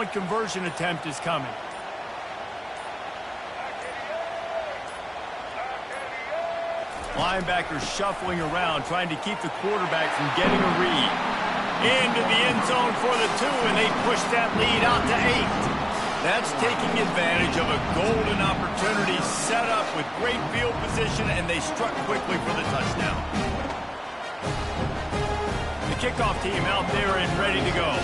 two-point conversion attempt is coming. Linebackers shuffling around, trying to keep the quarterback from getting a read. Into the end zone for the 2, and they push that lead out to 8. That's taking advantage of a golden opportunity set up with great field position, and they struck quickly for the touchdown. The kickoff team out there and ready to go.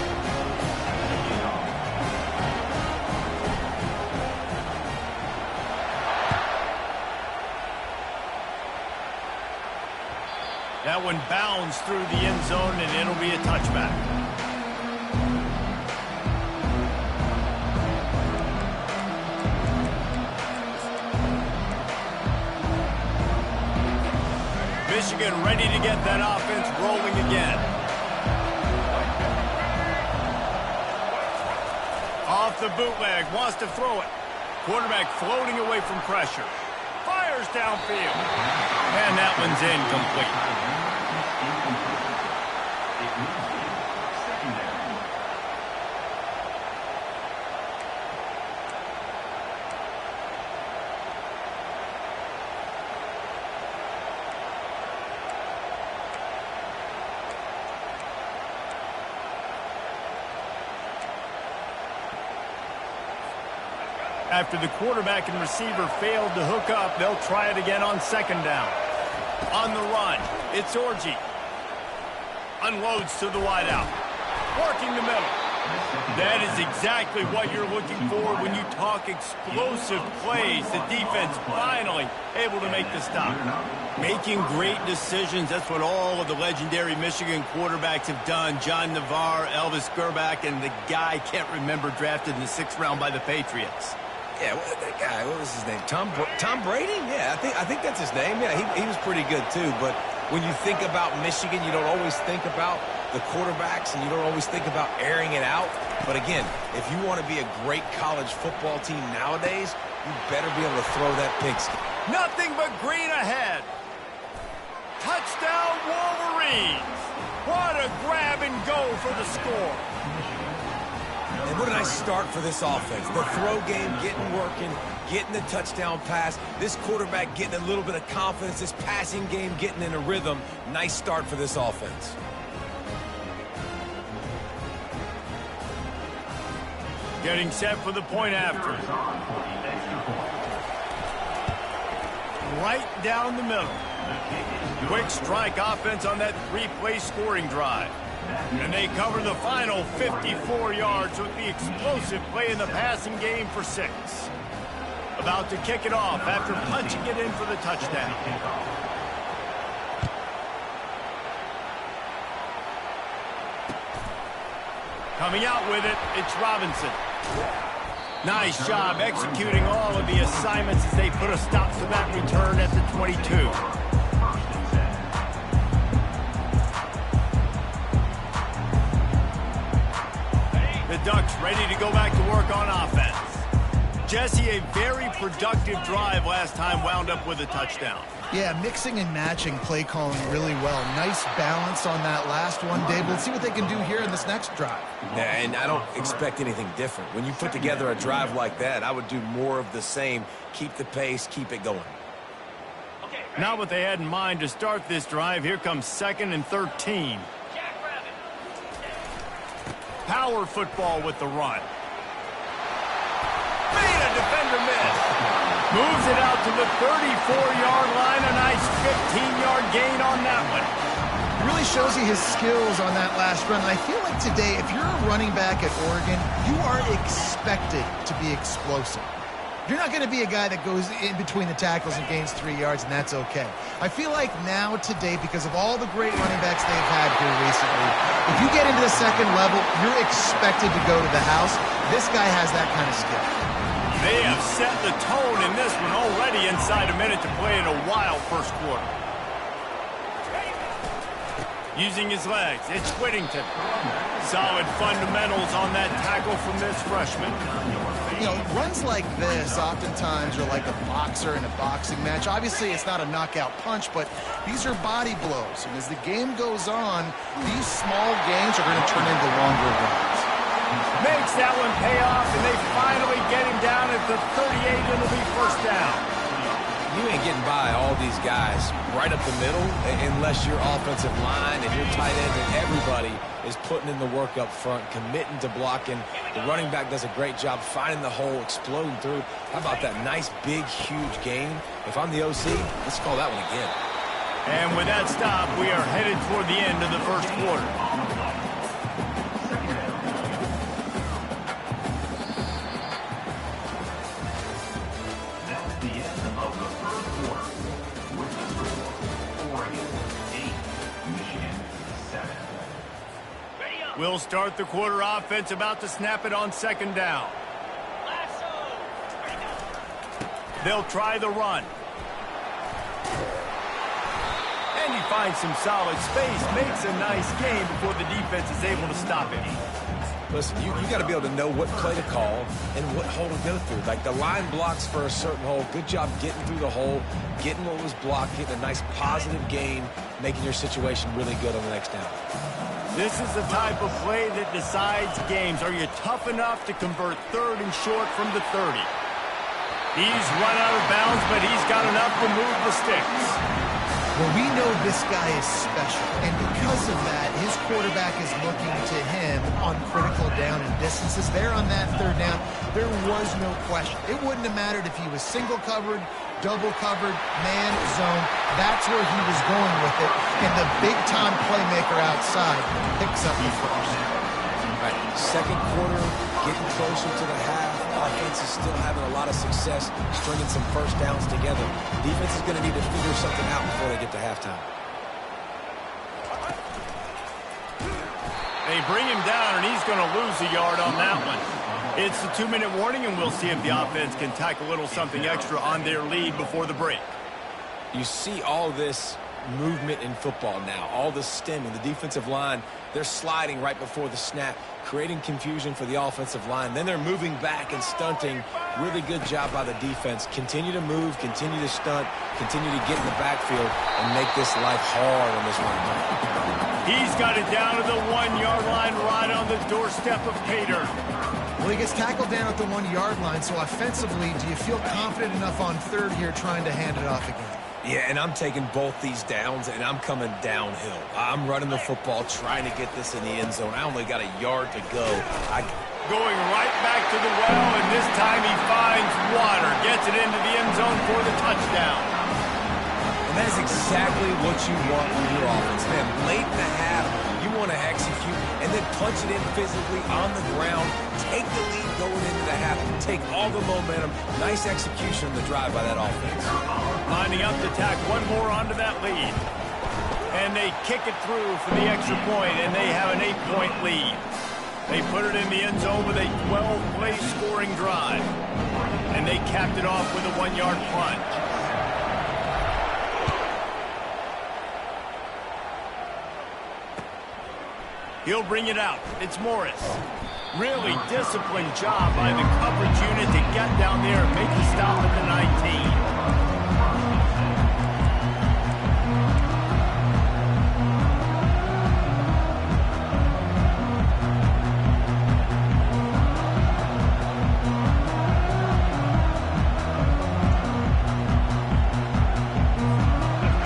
That one bounds through the end zone, and it'll be a touchback. Michigan ready to get that offense rolling again. Off the bootleg, wants to throw it. Quarterback floating away from pressure. Fires downfield. And that one's incomplete. After the quarterback and receiver failed to hook up, they'll try it again on second down. On the run, it's Orji. Unloads to the wideout. Working the middle. That is exactly what you're looking for when you talk explosive plays. The defense finally able to make the stop. Making great decisions, that's what all of the legendary Michigan quarterbacks have done. John Navarre, Elvis Gerbach, and the guy, can't remember, drafted in the 6th round by the Patriots. Yeah, that guy, what was his name? Tom Brady? Yeah, I think that's his name. Yeah, he was pretty good too. But when you think about Michigan, you don't always think about the quarterbacks, and you don't always think about airing it out. But again, if you want to be a great college football team nowadays, you better be able to throw that pigskin. Nothing but green ahead. Touchdown Wolverines. What a grab and go for the score. And what a nice start for this offense. The throw game getting working, getting the touchdown pass. This quarterback getting a little bit of confidence. This passing game getting in a rhythm. Nice start for this offense. Getting set for the point after. Right down the middle. Quick strike offense on that 3-play scoring drive. And they cover the final 54 yards with the explosive play in the passing game for 6. About to kick it off after punching it in for the touchdown. Coming out with it, it's Robinson. Nice job executing all of the assignments as they put a stop to that return at the 22. The Ducks ready to go back to work on offense. Jesse, a very productive drive last time, wound up with a touchdown. Yeah, mixing and matching play calling really well. Nice balance on that last one, Dave. Let's see what they can do here in this next drive. Yeah, and I don't expect anything different. When you put together a drive like that, I would do more of the same. Keep the pace, keep it going. Not what they had in mind to start this drive. Here comes 2nd and 13. Power football with the run. Made a defender miss. Moves it out to the 34-yard line. A nice 15-yard gain on that one. Really shows you his skills on that last run. And I feel like today, if you're a running back at Oregon, you are expected to be explosive. You're not going to be a guy that goes in between the tackles and gains 3 yards, and that's okay. I feel like now, today, because of all the great running backs they've had here recently, if you get into the second level, you're expected to go to the house. This guy has that kind of skill. They have set the tone in this one already inside a minute to play in a wild first quarter. Using his legs, it's Whittington. Solid fundamentals on that tackle from this freshman. You know, runs like this oftentimes are like a boxer in a boxing match. Obviously, it's not a knockout punch, but these are body blows. And as the game goes on, these small gains are going to turn into longer runs. Makes that one pay off, and they finally get him down at the 38, and it'll be first down. You ain't getting by all these guys right up the middle unless your offensive line and your tight end and everybody is putting in the work up front, committing to blocking. The running back does a great job finding the hole, exploding through. How about that nice, big, huge gain? If I'm the OC, let's call that one again. And with that stop, we are headed toward the end of the first quarter. We'll start the quarter offense, about to snap it on second down. They'll try the run. And he finds some solid space, makes a nice game before the defense is able to stop it. Listen, you got to be able to know what play to call and what hole to go through. Like the line blocks for a certain hole. Good job getting through the hole, getting what was blocked, getting a nice positive gain, making your situation really good on the next down. This is the type of play that decides games. Are you tough enough to convert third and short from the 30? He's run out of bounds, but he's got enough to move the sticks. Well, we know this guy is special, and because of that, his quarterback is looking to him on critical down and distances. There on that third down, there was no question. It wouldn't have mattered if he was single covered, double covered, man, zone. That's where he was going with it, and the big-time playmaker outside picks up the first. All right, second quarter, getting closer to the half. Offense is still having a lot of success stringing some first downs together. Defense is going to need to figure something out before they get to halftime. They bring him down, and he's going to lose a yard on that one. It's the 2-minute warning, and we'll see if the offense can tack a little something extra on their lead before the break. You see all this movement in football now, all the stemming, the defensive line, they're sliding right before the snap, creating confusion for the offensive line. Then they're moving back and stunting. Really good job by the defense. Continue to move, continue to stunt, continue to get in the backfield and make this life hard on this running back. He's got it down to the 1-yard line right on the doorstep of Cater. Well, he gets tackled down at the 1-yard line, so offensively, do you feel confident enough on third here trying to hand it off again? Yeah, and I'm taking both these downs, and I'm coming downhill. I'm running the football, trying to get this in the end zone. I only got a yard to go. Going right back to the well, and this time he finds water. Gets it into the end zone for the touchdown. And that is exactly what you want from your offense. Man, late in the half, you want to execute and then punch it in physically on the ground. Take the lead going into the half. Take all the momentum. Nice execution on the drive by that offense. Lining up to tack one more onto that lead. And they kick it through for the extra point, and they have an 8-point lead. They put it in the end zone with a 12-play scoring drive. And they capped it off with a 1-yard plunge. He'll bring it out. It's Morris. Really disciplined job by the coverage unit to get down there and make the stop at the 19.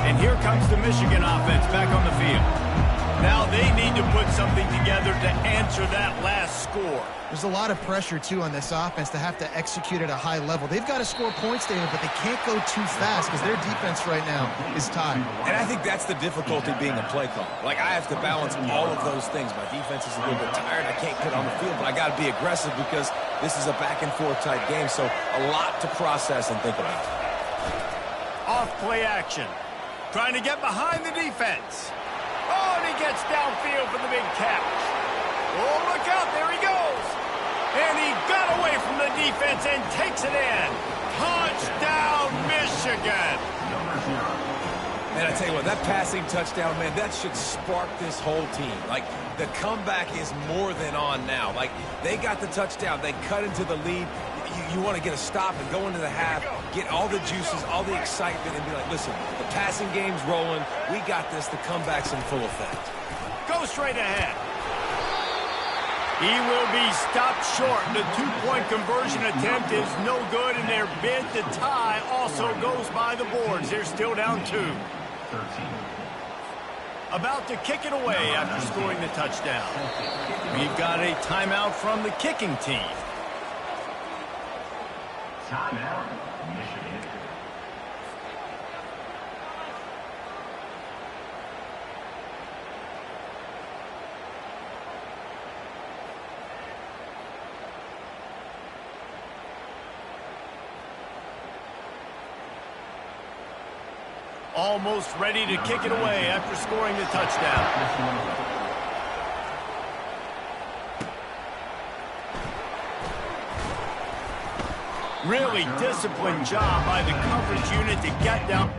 And here comes the Michigan offense back on the field. Now they need to put something together to answer that last score. There's a lot of pressure, too, on this offense to have to execute at a high level. They've got to score points, David, but they can't go too fast because their defense right now is tired. And I think that's the difficulty being a play caller. Like, I have to balance all of those things. My defense is a little bit tired. I can't get on the field, but I got to be aggressive because this is a back-and-forth type game, so a lot to process and think about. Off-play action. Trying to get behind the defense. Oh, and he gets downfield for the big catch. Oh, look out, there he goes. And he got away from the defense and takes it in. Touchdown, Michigan. Man, I tell you what, that passing touchdown, man, that should spark this whole team. Like, the comeback is more than on now. Like, they got the touchdown. They cut into the lead. You want to get a stop and go into the half, get all the juices, all the excitement, and be like, listen, the passing game's rolling. We got this. The comeback's in full effect. Go straight ahead. He will be stopped short. The two-point conversion attempt is no good, and their bid to tie also goes by the boards. They're still down 2. About to kick it away after scoring the touchdown. We've got a timeout from the kicking team. Timeout, Michigan. Almost ready to kick it away after scoring the touchdown. Really disciplined job by the coverage unit to get down.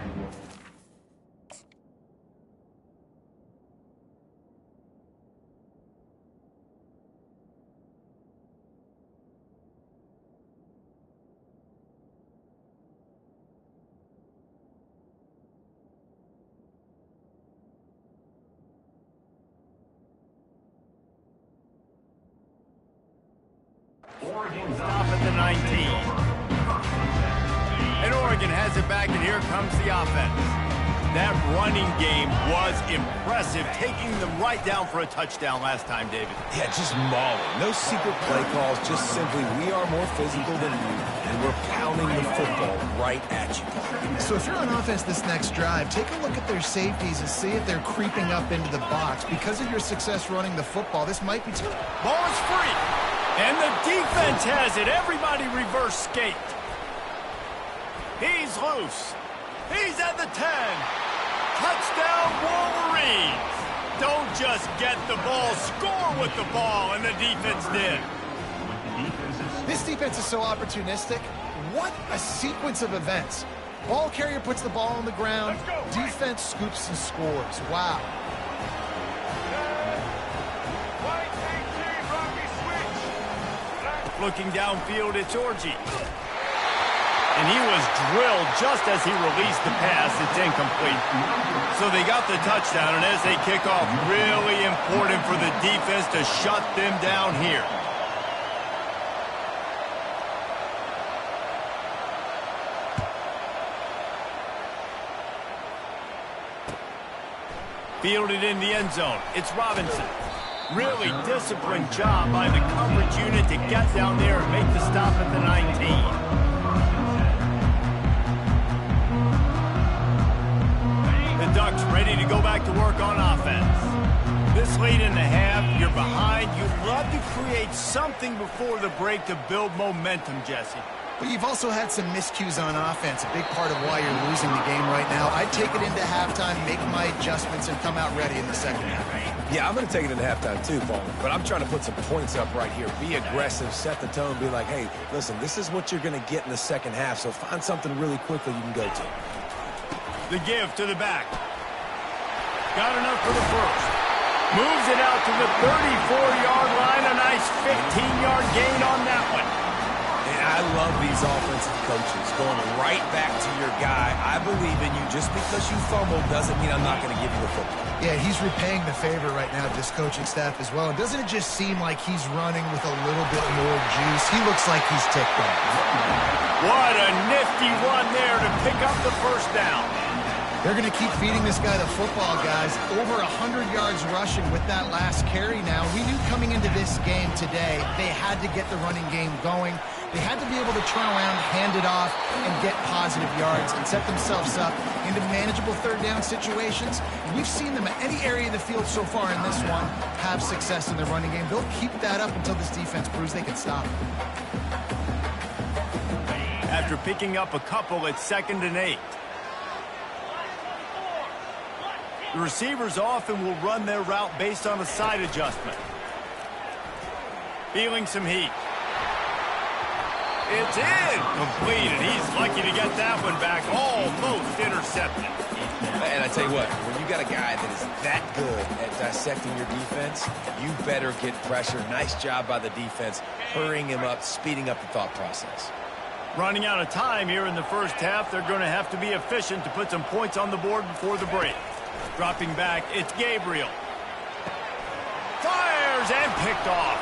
Stop at the 19. And Oregon has it back, and here comes the offense. That running game was impressive, taking them right down for a touchdown last time, David. Yeah, just mauling. No secret play calls, just simply we are more physical than you, and we're pounding the football right at you. So if you're on offense this next drive, take a look at their safeties and see if they're creeping up into the box. Because of your success running the football, this might be too. Ball is free. And the defense has it. Everybody reverse skate. He's loose. He's at the 10. Touchdown, Wolverines. Don't just get the ball, score with the ball, and the defense did. This defense is so opportunistic. What a sequence of events. Ball carrier puts the ball on the ground. Defense scoops and scores. Wow. Looking downfield, it's Orji. And he was drilled just as he released the pass. It's incomplete. So they got the touchdown, and as they kick off, really important for the defense to shut them down here. Fielded in the end zone. It's Robinson. Really disciplined job by the coverage unit to get down there and make the stop at the 19. The Ducks ready to go back to work on offense. This late in the half, you're behind. You'd love to create something before the break to build momentum, Jesse. But you've also had some miscues on offense, a big part of why you're losing the game right now. I'd take it into halftime, make my adjustments, and come out ready in the second half. Yeah, I'm going to take it into halftime too, Paul. But I'm trying to put some points up right here. Be aggressive, set the tone, be like, hey, listen, this is what you're going to get in the second half, so find something really quickly you can go to. The give to the back. Got enough for the first. Moves it out to the 34-yard line. A nice 15-yard gain on that one. I love these offensive coaches going right back to your guy. I believe in you. Just because you fumbled doesn't mean I'm not going to give you the football. Yeah, he's repaying the favor right now to this coaching staff as well. And doesn't it just seem like he's running with a little bit more juice? He looks like he's ticked off. What a nifty run there to pick up the first down. They're going to keep feeding this guy the football, guys. Over 100 yards rushing with that last carry now. We knew coming into this game today they had to get the running game going. They had to be able to turn around, hand it off, and get positive yards and set themselves up into manageable third down situations. And we've seen them at any area of the field so far in this one have success in the running game. They'll keep that up until this defense proves they can stop it. After picking up a couple, it's 2nd and 8. The receivers often will run their route based on a side adjustment. Feeling some heat. It's in. Completed. He's lucky to get that one back. Almost intercepted. And I tell you what, when you got a guy that is that good at dissecting your defense, you better get pressure. Nice job by the defense, hurrying him up, speeding up the thought process. Running out of time here in the first half. They're going to have to be efficient to put some points on the board before the break. Dropping back, it's Gabriel. Fires and picked off.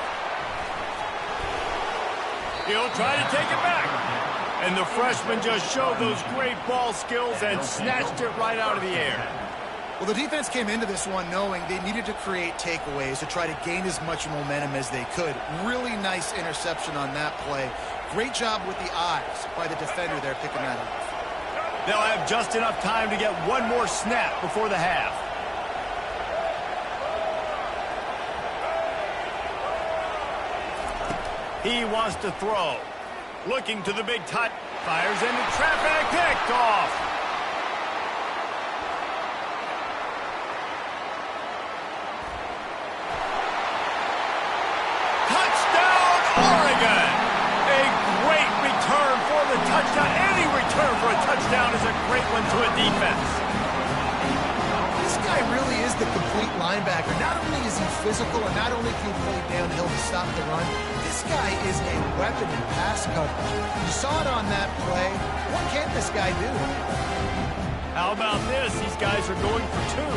He'll try to take it back. And the freshman just showed those great ball skills and snatched it right out of the air. Well, the defense came into this one knowing they needed to create takeaways to try to gain as much momentum as they could. Really nice interception on that play. Great job with the eyes by the defender there picking that up. They'll have just enough time to get one more snap before the half. He wants to throw. Looking to the big tight. Fires into traffic. Picked off. Touchdown, Oregon. A great return for the touchdown. Any return for a touchdown is a great one to a defense. This guy really is the complete linebacker. Not only is he physical and not only can he play downhill to stop the run, this guy is a weapon in pass coverage. You saw it on that play. What can this guy do? How about this? These guys are going for two.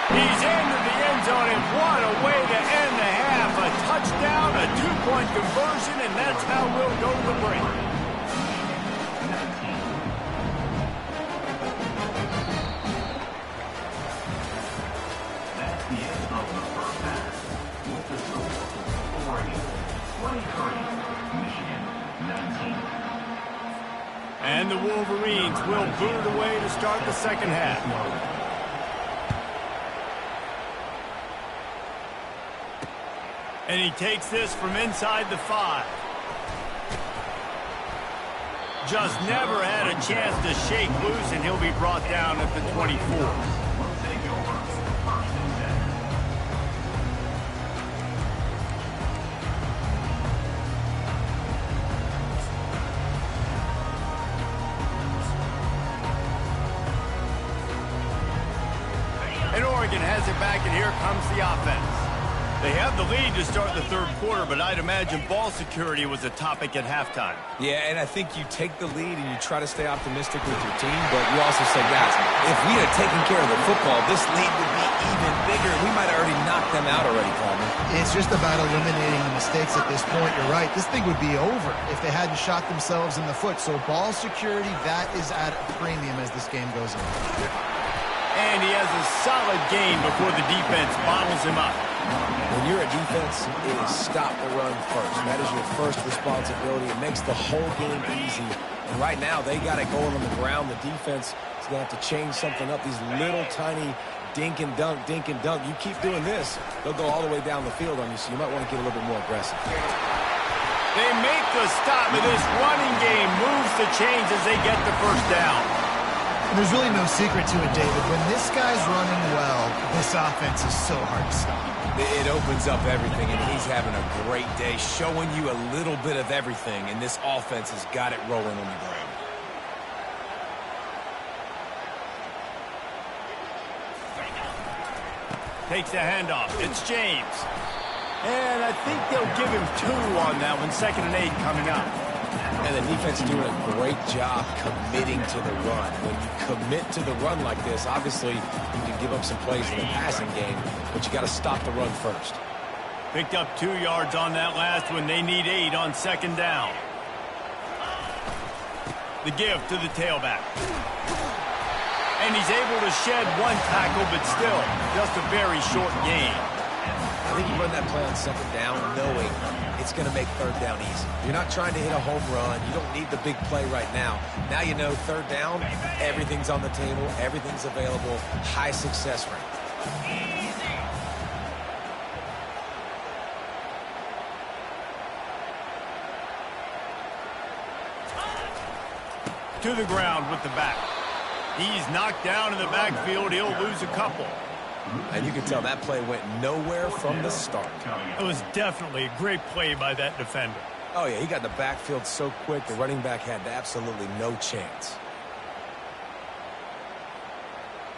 He's into the end zone, and what a way to end the half. A touchdown, a two-point conversion, and that's how we'll go to the break. And the Wolverines will boot it away to start the second half. And he takes this from inside the 5. Just never had a chance to shake loose, and he'll be brought down at the 24. And Oregon has it back, and here comes the offense. They have the lead to start the third quarter, but I'd imagine ball security was a topic at halftime. Yeah, and I think you take the lead and you try to stay optimistic with your team, but you also say, guys, if we had taken care of the football, this lead would be even bigger. We might have already knocked them out already, Coleman. It's just about eliminating the mistakes at this point. You're right. This thing would be over if they hadn't shot themselves in the foot. So ball security, that is at a premium as this game goes on. And he has a solid gain before the defense bottles him up. When you're a defense, it is stop the run first. That is your first responsibility. It makes the whole game easy. And right now, they got it going on the ground. The defense is going to have to change something up. These little tiny dink and dunk, dink and dunk. You keep doing this, they'll go all the way down the field on you, so you might want to get a little bit more aggressive. They make the stop, and this running game moves the chains as they get the first down. And there's really no secret to it, David. When this guy's running well, this offense is so hard to stop. It opens up everything, and he's having a great day, showing you a little bit of everything, and this offense has got it rolling on the ground. Takes the handoff. It's James. And I think they'll give him 2 on that one. 2nd and 8 coming up. And the defense is doing a great job committing to the run. When you commit to the run like this, obviously you can give up some plays in the passing game, but you got to stop the run first. Picked up 2 yards on that last one. They need 8 on 2nd down. The give to the tailback. And he's able to shed 1 tackle, but still just a very short gain. I think you run that play on 2nd down knowing it's going to make 3rd down easy. You're not trying to hit a home run. You don't need the big play right now. Now you know 3rd down, everything's on the table, everything's available, high success rate. To the ground with the back. He's knocked down in the backfield. He'll lose a couple. And you can tell that play went nowhere from the start. It was definitely a great play by that defender. Oh, yeah, he got in the backfield so quick, the running back had absolutely no chance.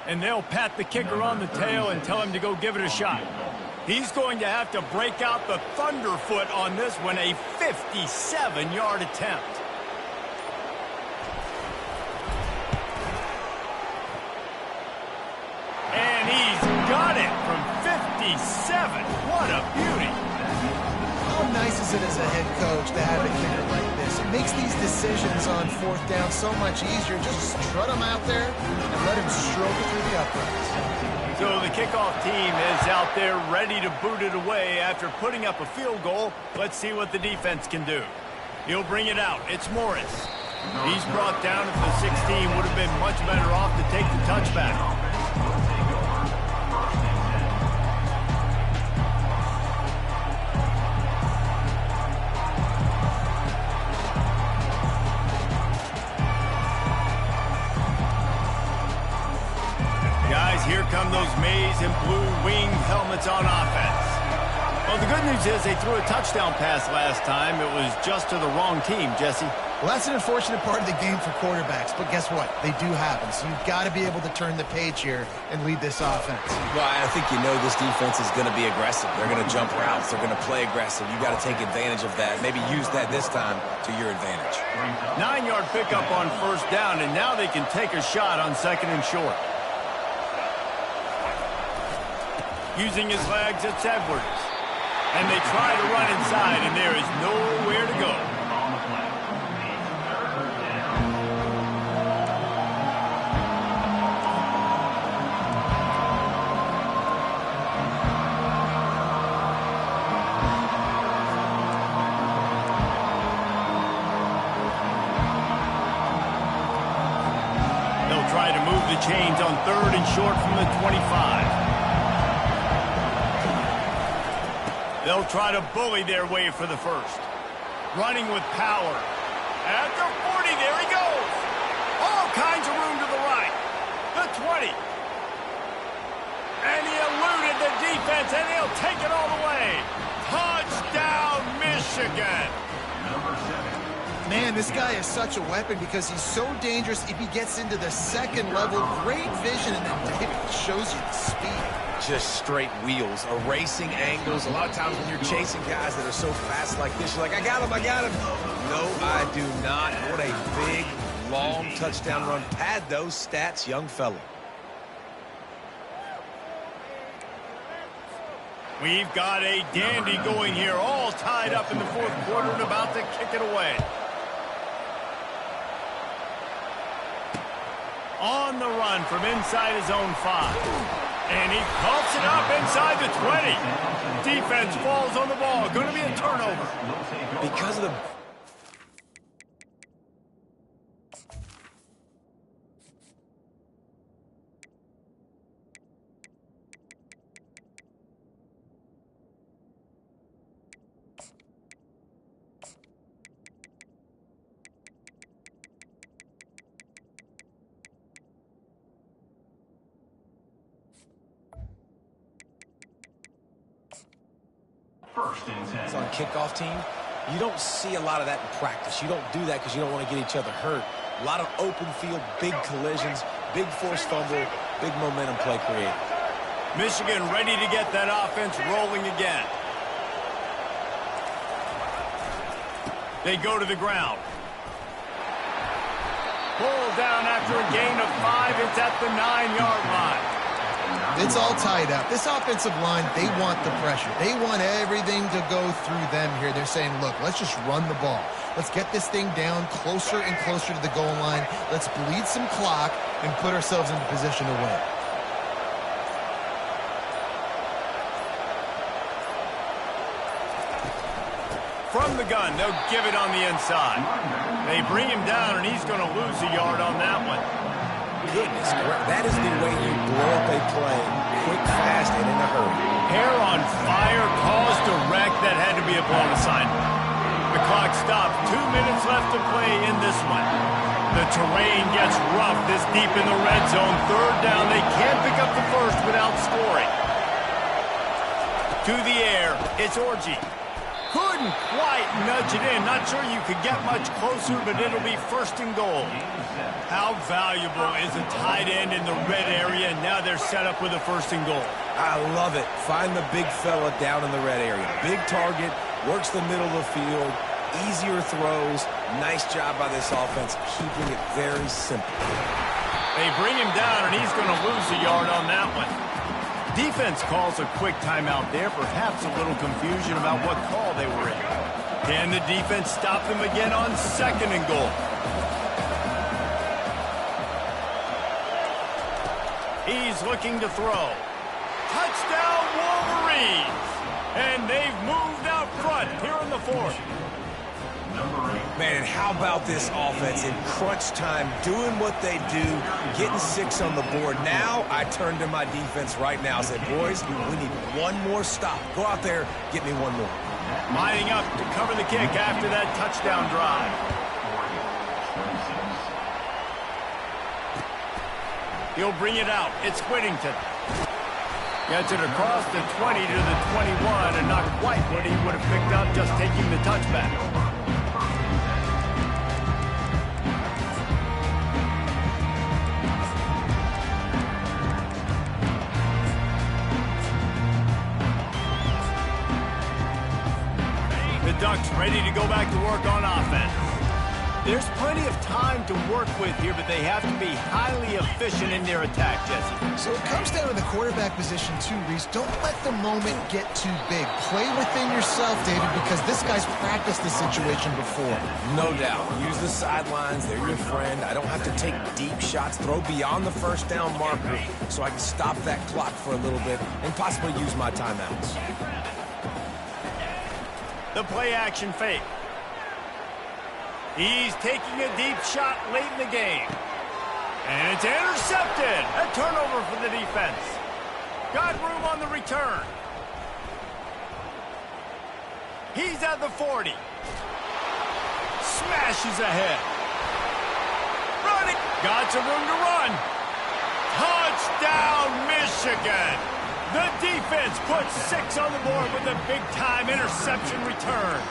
And they'll pat the kicker on the tail and tell him to go give it a shot. He's going to have to break out the thunderfoot on this one, a 57-yard attempt. What a beauty. How nice is it as a head coach to have a kicker like this? It makes these decisions on fourth down so much easier. Just strut him out there and let him stroke it through the uprights. So the kickoff team is out there ready to boot it away after putting up a field goal. Let's see what the defense can do. He'll bring it out. It's Morris. He's brought down at the 16. Would have been much better off to take the touchback. Guys, here come those maize and blue winged helmets on offense. Well, the good news is they threw a touchdown pass last time. It was just to the wrong team, Jesse. Well, that's an unfortunate part of the game for quarterbacks, but guess what? They do happen, so you've got to be able to turn the page here and lead this offense. Well, I think you know this defense is going to be aggressive. They're going to jump routes. They're going to play aggressive. You've got to take advantage of that. Maybe use that this time to your advantage. 9-yard pickup on first down, and now they can take a shot on second and short. Using his legs, it's Edwards. And they try to run inside, and there is nowhere to go. They'll try to move the chains on third and short from the 25. They'll try to bully their way for the first. Running with power. At the 40, there he goes. All kinds of room to the right. The 20. And he eluded the defense, and he'll take it all the way. Touchdown, Michigan. Man, this guy is such a weapon because he's so dangerous. If he gets into the second level, great vision, and then it shows you the speed. Just straight wheels, erasing angles. A lot of times when you're chasing guys that are so fast like this, you're like, I got him. No, I do not. What a big, long touchdown run. Pad those stats, young fella. We've got a dandy going here, all tied up in the fourth quarter and about to kick it away. On the run from inside his own 5. And he pumps it up inside the 20. Defense falls on the ball. Going to be a turnover. Because of the... on kickoff team, you don't see a lot of that in practice. You don't do that because you don't want to get each other hurt. A lot of open field, big collisions, big forced fumble, big momentum play created. Michigan ready to get that offense rolling again. They go to the ground. Pulled down after a gain of 5. It's at the 9-yard line. It's all tied up. This offensive line, they want the pressure. They want everything to go through them here. They're saying, look, let's just run the ball. Let's get this thing down closer and closer to the goal line. Let's bleed some clock and put ourselves in position to win. From the gun, they'll give it on the inside. They bring him down, and he's going to lose a yard on that one. Goodness, that is the way you blow up a play. Quick, fast, and in a hurry. Hair on fire caused a wreck that had to be a blown assignment. The clock stopped. 2 minutes left to play in this one. The terrain gets rough this deep in the red zone. Third down. They can't pick up the first without scoring. To the air. It's Orji. Couldn't quite nudge it in. Not sure you could get much closer, but it'll be first and goal. How valuable is a tight end in the red area? And now they're set up with a first and goal. I love it. Find the big fella down in the red area. Big target, works the middle of the field, easier throws. Nice job by this offense, keeping it very simple. They bring him down, and he's going to lose a yard on that one. Defense calls a quick timeout there, perhaps a little confusion about what call they were in. Can the defense stop them again on second and goal? He's looking to throw. Touchdown, Wolverines! And they've moved out front here in the fourth. Man, and how about this offense in crunch time, doing what they do, getting 6 on the board. Now I turn to my defense right now and say, boys, we need one more stop. Go out there, get me one more. Lining up to cover the kick after that touchdown drive. He'll bring it out. It's Whittington. Gets it across the 20 to the 21, and not quite what he would have picked up just taking the touchback. The Ducks ready to go back to work on offense. There's plenty of time to work with here, but they have to be highly efficient in their attack, Jesse. So it comes down to the quarterback position too, Reese. Don't let the moment get too big. Play within yourself, David, because this guy's practiced this situation before. No doubt. Use the sidelines. They're your friend. I don't have to take deep shots, throw beyond the first down marker so I can stop that clock for a little bit and possibly use my timeouts. The play action fake. He's taking a deep shot late in the game. And it's intercepted. A turnover for the defense. Got room on the return. He's at the 40. Smashes ahead. Running. Got some room to run. Touchdown, Michigan. The defense puts 6 on the board with a big-time interception return.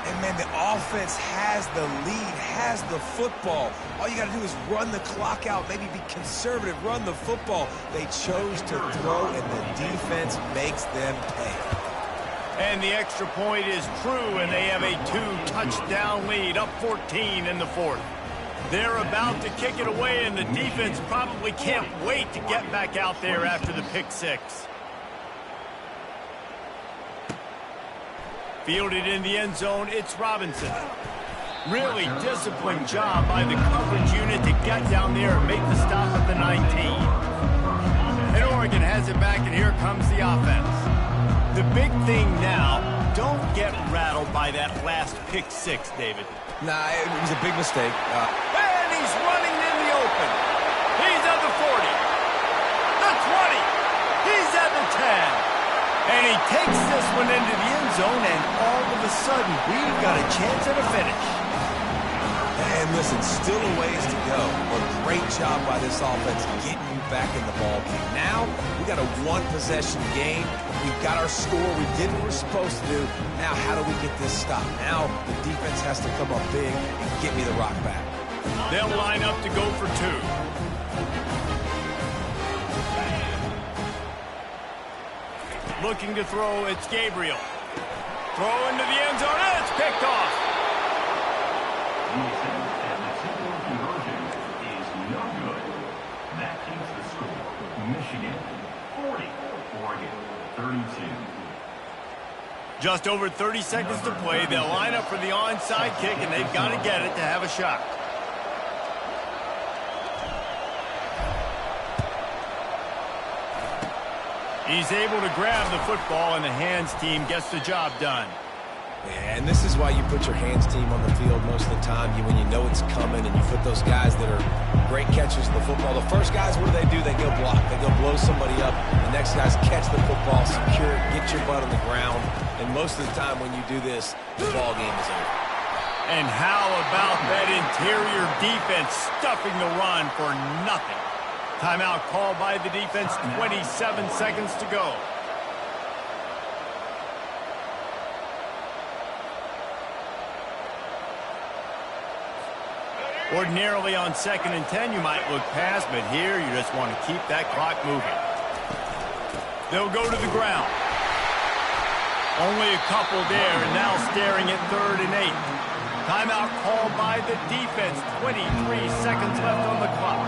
And, man, the offense has the lead, has the football. All you got to do is run the clock out, maybe be conservative, run the football. They chose to throw, and the defense makes them pay. And the extra point is true, and they have a 2-touchdown lead, up 14 in the fourth. They're about to kick it away, and the defense probably can't wait to get back out there after the pick 6. Fielded in the end zone, it's Robinson. Really disciplined job by the coverage unit to get down there and make the stop at the 19. And Oregon has it back, and here comes the offense. The big thing now, don't get rattled by that last pick 6, David. Nah, it was a big mistake. And he's running in the open. He's at the 40. The 20. He's at the 10. And he takes this one into the end zone, and all of a sudden, we've got a chance at a finish. And listen, still a ways to go, but great job by this offense getting you back in the ballgame. Now, we got a one-possession game. We've got our score. We did what we're supposed to do. Now, how do we get this stop? Now, the defense has to come up big and get me the rock back. They'll line up to go for 2. Looking to throw, it's Gabriel. Throw into the end zone, and it's picked off. The attempt at the two-point conversion is no good. That keeps the score. Michigan 40, Oregon 32. Just over 30 seconds to play. They'll line up for the onside kick, and they've got to get it to have a shot. He's able to grab the football, and the hands team gets the job done. And this is why you put your hands team on the field most of the time. When you know it's coming, and you put those guys that are great catchers of the football. The first guys, what do? They go block. They go blow somebody up. The next guys catch the football, secure it, get your butt on the ground. And most of the time when you do this, the ball game is over. And how about that interior defense stuffing the run for nothing? Timeout called by the defense, 27 seconds to go. Ordinarily on 2nd and 10, you might look past, but here you just want to keep that clock moving. They'll go to the ground. Only a couple there, and now staring at 3rd and 8. Timeout called by the defense, 23 seconds left on the clock.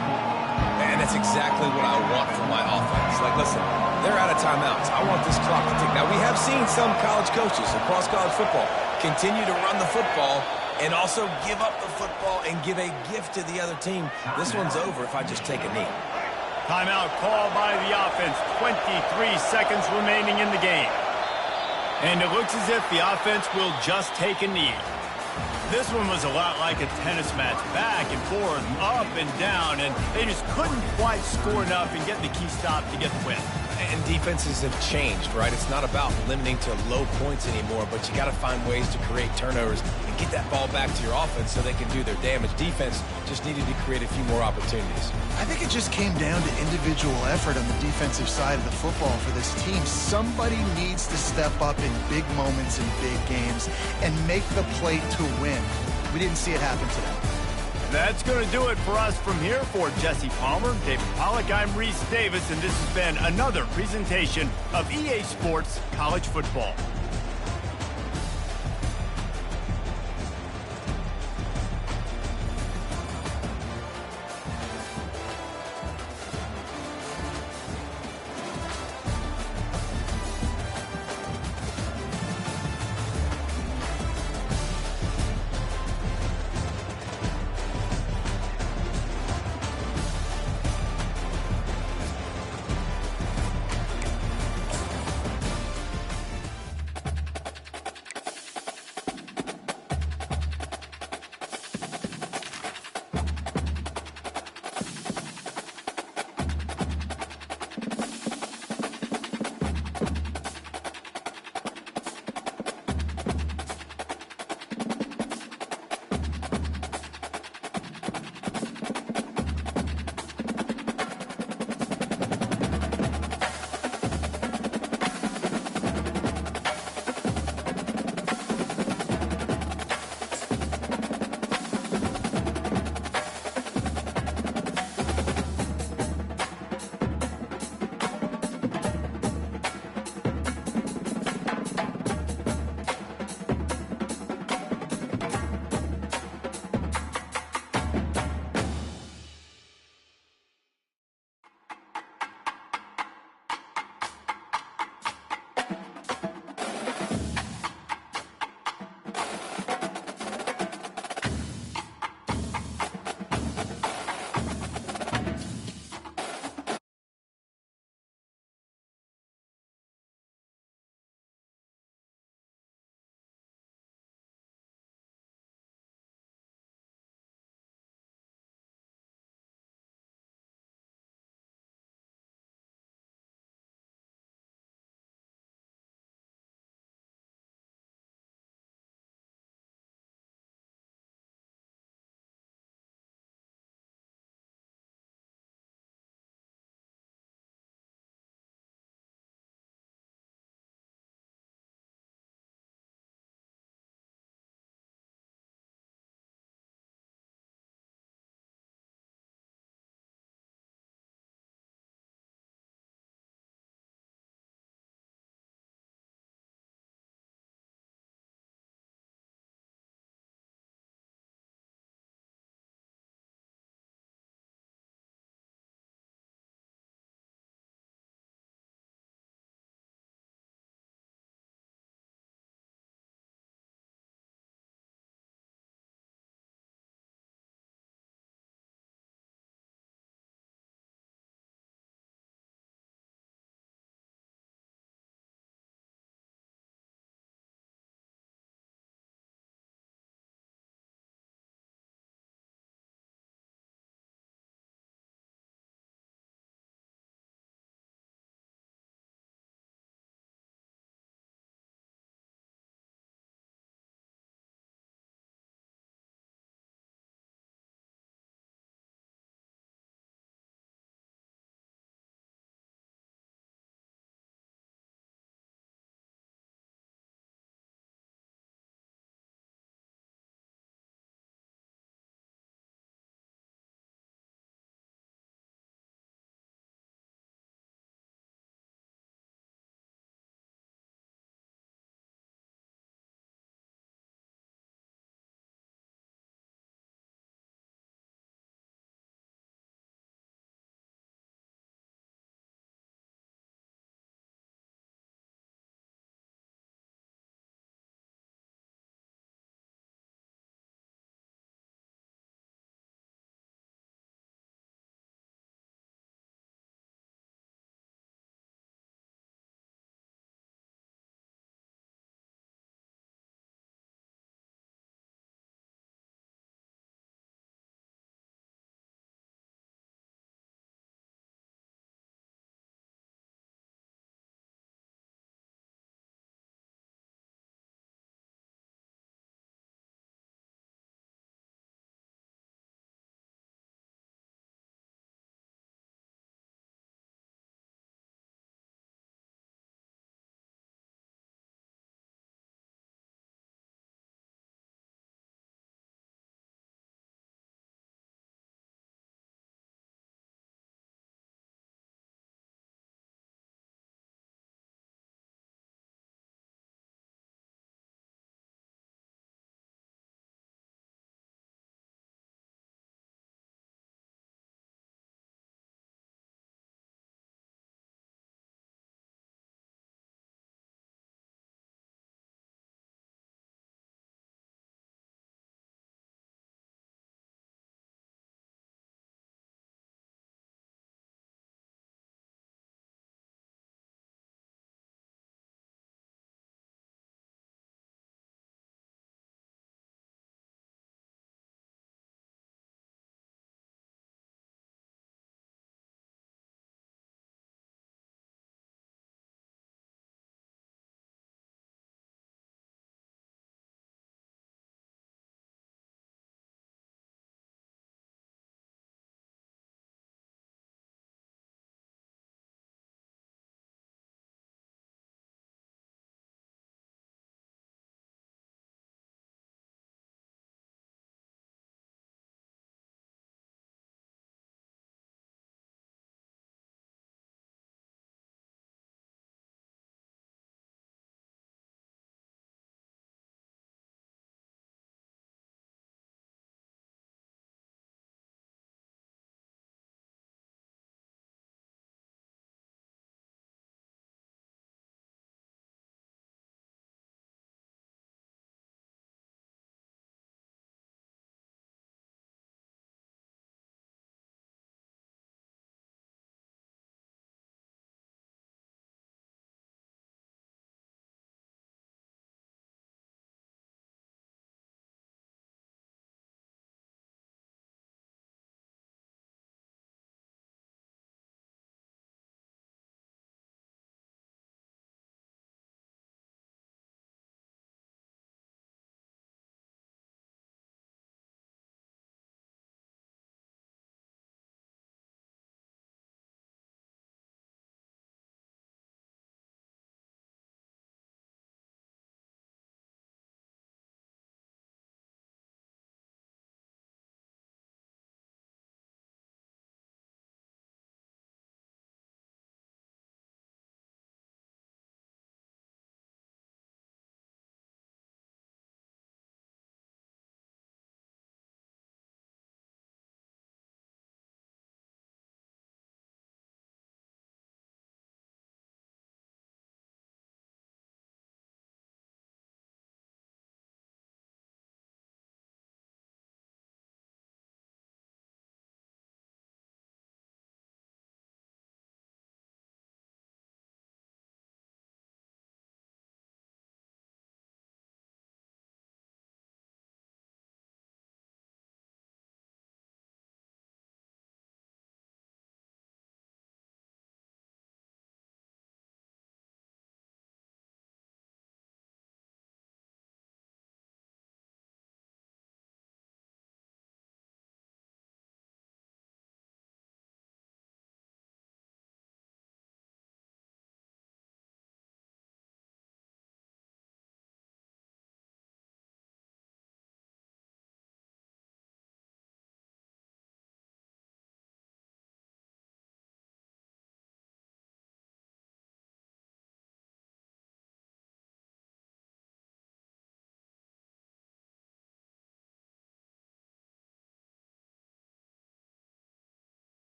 And that's exactly what I want from my offense. Like, listen, they're out of timeouts. I want this clock to tick. Now, we have seen some college coaches across college football continue to run the football and also give up the football and give a gift to the other team. This one's over if I just take a knee. Timeout called by the offense. 23 seconds remaining in the game. And it looks as if the offense will just take a knee. This one was a lot like a tennis match, back and forth, up and down, and they just couldn't quite score enough and get the key stop to get the win. And defenses have changed, right? It's not about limiting to low points anymore, but you got to find ways to create turnovers and get that ball back to your offense so they can do their damage. Defense just needed to create a few more opportunities. I think it just came down to individual effort on the defensive side of the football for this team. Somebody needs to step up in big moments in big games and make the play to win. We didn't see it happen today. That's going to do it for us from here. For Jesse Palmer, David Pollack, I'm Reese Davis, and this has been another presentation of EA Sports College Football.